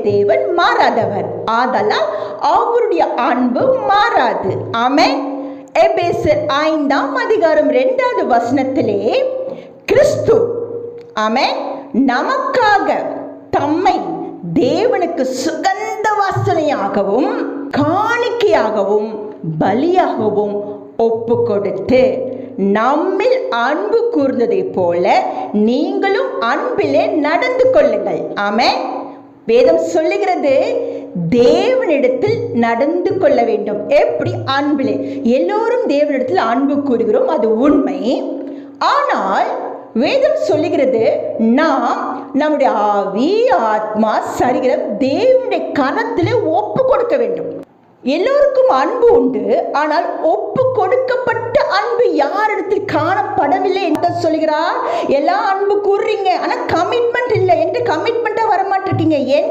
தேவன் மாறாதவர், ஆதலால் அவருடைய அன்பு மாறாது. ஆமென். எபேசியர் 5:2 கிறிஸ்து ஆமென் நமக்காக தம்மை தேவனுக்கு சுகந்த வாசனையாகவும் காணிக்கையாகவும் பலியாகவும் ஒப்பு கொடுத்து நம்மில் அன்பு கூர்ந்ததை போல நீங்களும் அன்பிலே நடந்து கொள்ளுங்கள். ஆமென். வேதம் சொல்லுகிறது தேவனிடத்தில் நடந்து கொள்ள வேண்டும். எப்படி? அன்பிலே. எல்லோரும் தேவனிடத்தில் அன்பு கூறுகிறோம், அது உண்மை. ஆனால் வேதம் சொல்லுகிறது நாம் நம்முடைய ஆவி, ஆத்மா, சரீரம் தேவனுடைய கரத்திலே ஒப்பு கொடுக்க வேண்டும். எல்லோருக்கும் அன்பு உண்டு, ஆனால் ஒப்பு கொடுக்கப்பட்ட அன்பு யாரிடத்தில் காணப்படவில்லை என்று சொல்கிறார். எல்லா அன்பு கூறுறீங்க, ஆனா கமிட்மெண்ட் இல்லை. என்கிட்ட கமிட்மெண்டா வரமாட்டிருக்கீங்க. ஏன்